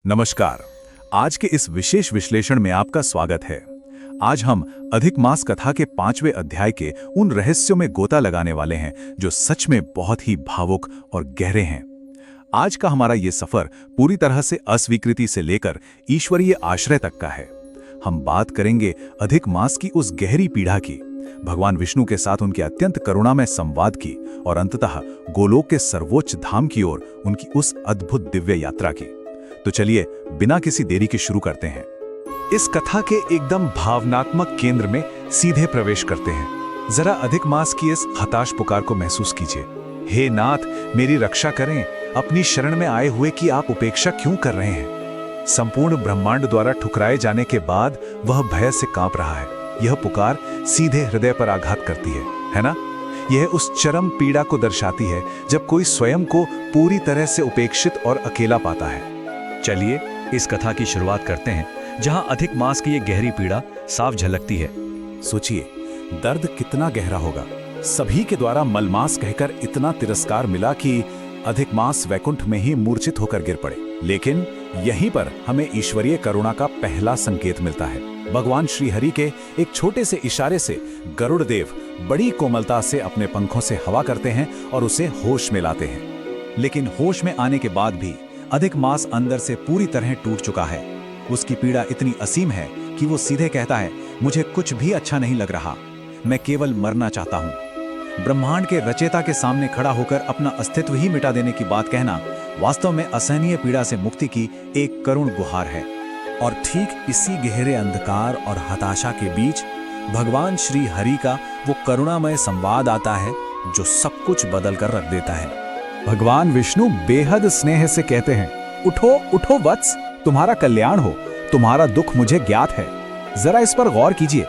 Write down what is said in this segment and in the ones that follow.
नमस्कार। आज के इस विशेष विश्लेषण में आपका स्वागत है। आज हम अधिक मास कथा के 5वें अध्याय के उन रहस्यों में गोता लगाने वाले हैं जो सच में बहुत ही भावुक और गहरे हैं। आज का हमारा ये सफर पूरी तरह से अस्वीकृति से लेकर ईश्वरीय आश्रय तक का है। हम बात करेंगे अधिक मास की उस गहरी पीड़ा की, भगवान विष्णु के साथ उनके अत्यंत करुणामय संवाद की और अंततः गोलोक के सर्वोच्च धाम की ओर उनकी उस अद्भुत दिव्य यात्रा की। तो चलिए बिना किसी देरी के शुरू करते हैं। इस कथा के एकदम भावनात्मक केंद्र में सीधे प्रवेश करते हैं। जरा अधिक मास की इस हताश पुकार को महसूस कीजिए। हे नाथ, मेरी रक्षा करें, अपनी शरण में आए हुए की आप उपेक्षा क्यों कर रहे हैं? संपूर्ण ब्रह्मांड द्वारा ठुकराए जाने के बाद वह भय से कांप रहा है। यह पुकार सीधे हृदय पर आघात करती है ना? यह उस चरम पीड़ा को दर्शाती है जब कोई स्वयं को पूरी तरह से उपेक्षित और अकेला पाता है। चलिए इस कथा की शुरुआत करते हैं जहां अधिक मास की ये गहरी पीड़ा साफ झलकती है। सोचिए, दर्द कितना गहरा होगा। सभी के द्वारा मलमास कहकर इतना तिरस्कार मिला कि अधिक मास वैकुंठ में ही मूर्छित होकर गिर पड़े। लेकिन यहीं पर हमें ईश्वरीय करुणा का पहला संकेत मिलता है। भगवान श्री हरि के एक छोटे से इशारे से गरुड़ देव बड़ी कोमलता से अपने पंखों से हवा करते हैं और उसे होश में लाते हैं। लेकिन होश में आने के बाद भी अधिक मास अंदर से पूरी तरह टूट चुका है। उसकी पीड़ा इतनी असीम है कि वो सीधे कहता है, मुझे कुछ भी अच्छा नहीं लग रहा, मैं केवल मरना चाहता हूँ। ब्रह्मांड के रचयिता के सामने खड़ा होकर अपना अस्तित्व ही मिटा देने की बात कहना वास्तव में असहनीय पीड़ा से मुक्ति की एक करुण गुहार है। और ठीक इसी गहरे अंधकार और हताशा के बीच भगवान श्री हरि का वो करुणामय संवाद आता है जो सब कुछ बदल कर रख देता है। भगवान विष्णु बेहद स्नेह से कहते हैं, उठो उठो वत्स, तुम्हारा कल्याण हो, तुम्हारा दुख मुझे ज्ञात है। जरा इस पर गौर कीजिए।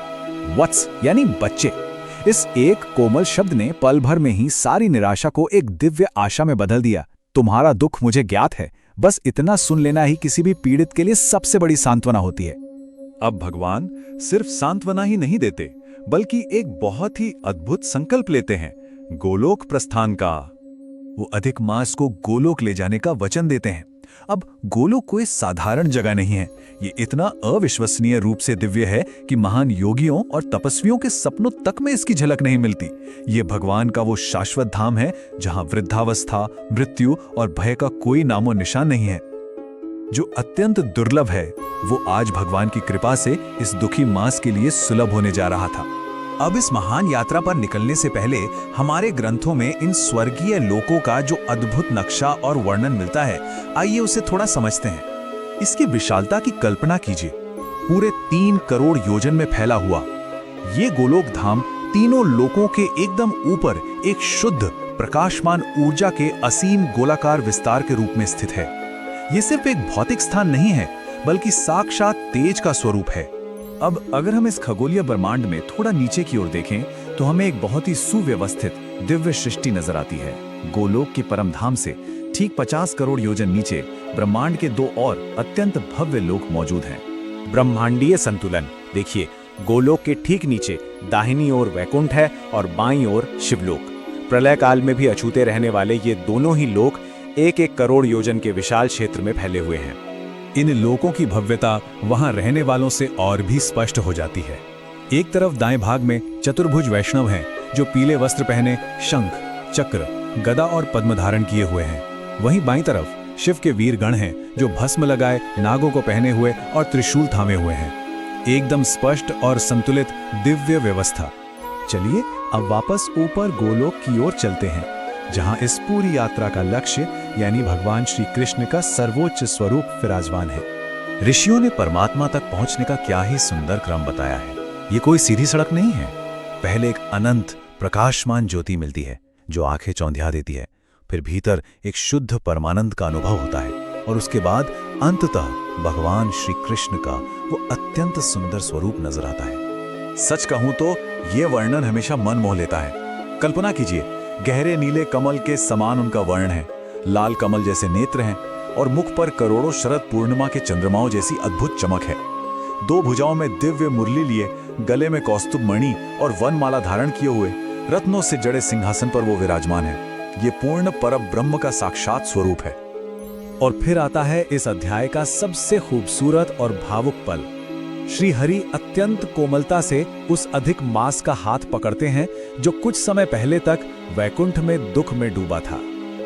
वत्स यानी बच्चे। इस एक कोमल शब्द ने पल भर में ही सारी निराशा को एक दिव्य आशा में बदल दिया। तुम्हारा दुख मुझे ज्ञात है, बस इतना सुन लेना ही किसी भी पीड़ित के लिए सबसे बड़ी सांत्वना होती है। अब भगवान सिर्फ सांत्वना ही नहीं देते, बल्कि एक बहुत ही अद्भुत संकल्प लेते हैं, गोलोक प्रस्थान का। वो अधिक मास को गोलोक ले जाने का वचन देते हैं। अब गोलोक कोई साधारण जगह नहीं है। ये इतना अविश्वसनीय रूप से दिव्य है कि महान योगियों और तपस्वियों के सपनों तक में इसकी झलक नहीं मिलती। ये भगवान का वो शाश्वत धाम है जहां वृद्धावस्था, मृत्यु और भय का कोई नामो निशान नहीं है। जो अत्यंत दुर्लभ है वो आज भगवान की कृपा से इस दुखी मास के लिए सुलभ होने जा रहा था। अब इस महान यात्रा पर निकलने से पहले हमारे ग्रंथों में इन स्वर्गीय लोकों का जो अद्भुत नक्शा और वर्णन मिलता है, आइए उसे थोड़ा समझते हैं। इसकी विशालता की कल्पना कीजिए। पूरे 3 करोड़ योजन में फैला हुआ ये गोलोक धाम तीनों लोकों के एकदम ऊपर एक शुद्ध प्रकाशमान ऊर्जा के असीम गोलाकार विस्तार के रूप में स्थित है। ये सिर्फ एक भौतिक स्थान नहीं है, बल्कि साक्षात तेज का स्वरूप है। अब अगर हम इस खगोलीय ब्रह्मांड में थोड़ा नीचे की ओर देखें तो हमें एक बहुत ही सुव्यवस्थित दिव्य सृष्टि नजर आती है। गोलोक की परम धाम से ठीक 50 करोड़ योजन नीचे ब्रह्मांड के 2 और अत्यंत भव्य लोक मौजूद हैं। ब्रह्मांडीय संतुलन देखिए, गोलोक के ठीक नीचे दाहिनी ओर वैकुंठ है और बाईं ओर शिवलोक। प्रलय काल में भी अछूते रहने वाले ये दोनों ही लोक 1-1 करोड़ योजन के विशाल क्षेत्र में फैले हुए हैं। इन लोकों की भव्यता वहां रहने वालों से और भी स्पष्ट हो जाती है। एक तरफ दाएं भाग में चतुर्भुज वैष्णव हैं जो पीले वस्त्र पहने शंख, चक्र, गदा और पद्म धारण किए हुए हैं। वहीं बाईं तरफ शिव के वीरगण हैं जो भस्म लगाए, नागों को पहने हुए और त्रिशूल थामे हुए हैं। एकदम स्पष्ट और संतुलित दिव्य व्यवस्था। चलिए अब वापस ऊपर गोलोक की ओर चलते हैं, जहां इस पूरी यात्रा का लक्ष्य यानी भगवान श्री कृष्ण का सर्वोच्च स्वरूप विराजमान है। ऋषियों ने परमात्मा तक पहुंचने का क्या ही सुंदर क्रम बताया है। ये कोई सीधी सड़क नहीं है। पहले एक अनंत प्रकाशमान ज्योति मिलती है जो आंखें चौंधिया देती है। फिर भीतर एक शुद्ध परमानंद का अनुभव होता है और उसके बाद अंततः भगवान श्री कृष्ण का वो अत्यंत सुंदर स्वरूप नजर आता है। सच कहूं तो ये वर्णन हमेशा मन मोह लेता है। कल्पना कीजिए, गहरे नीले कमल के समान उनका वर्ण है, लाल कमल जैसे नेत्र हैं और मुख पर करोड़ों शरद पूर्णिमा के चंद्रमाओं जैसी अद्भुत चमक है। 2 भुजाओं में दिव्य मुरली लिए, गले में कौस्तुभ मणि और वनमाला धारण किए हुए रत्नों से जड़े सिंहासन पर वो विराजमान है। ये पूर्ण परब्रह्म का साक्षात स्वरूप है। और फिर आता है इस अध्याय का सबसे खूबसूरत और भावुक पल। श्री हरि अत्यंत कोमलता से उस अधिक मास का हाथ पकड़ते हैं जो कुछ समय पहले तक वैकुंठ में दुख में डूबा था,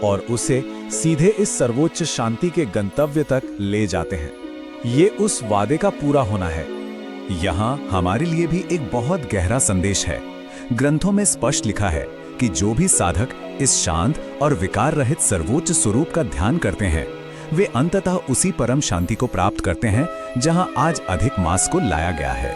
और उसे सीधे इस सर्वोच्च शांति के गंतव्य तक ले जाते हैं। ये उस वादे का पूरा होना है। यहाँ हमारे लिए भी एक बहुत गहरा संदेश है। ग्रंथों में स्पष्ट लिखा है कि जो भी साधक इस शांत और विकार रहित सर्वोच्च स्वरूप का ध्यान करते हैं, वे अंततः उसी परम शांति को प्राप्त करते हैं जहां आज अधिक मास को लाया गया है।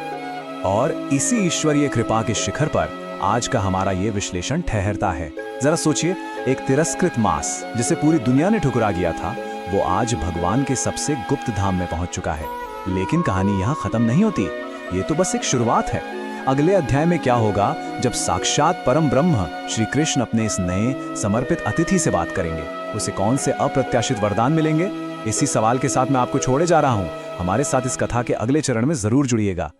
और इसी ईश्वरीय कृपा के शिखर पर आज का हमारा ये विश्लेषण ठहरता है। जरा सोचिए, एक तिरस्कृत मास जिसे पूरी दुनिया ने ठुकरा दिया था, वो आज भगवान के सबसे गुप्त धाम में पहुंच चुका है। लेकिन कहानी यहाँ खत्म नहीं होती, ये तो बस एक शुरुआत है। अगले अध्याय में क्या होगा जब साक्षात परम ब्रह्म श्री कृष्ण अपने इस नए समर्पित अतिथि से बात करेंगे, उसे कौन से अप्रत्याशित वरदान मिलेंगे? इसी सवाल के साथ मैं आपको छोड़े जा रहा हूं। हमारे साथ इस कथा के अगले चरण में जरूर जुड़िएगा।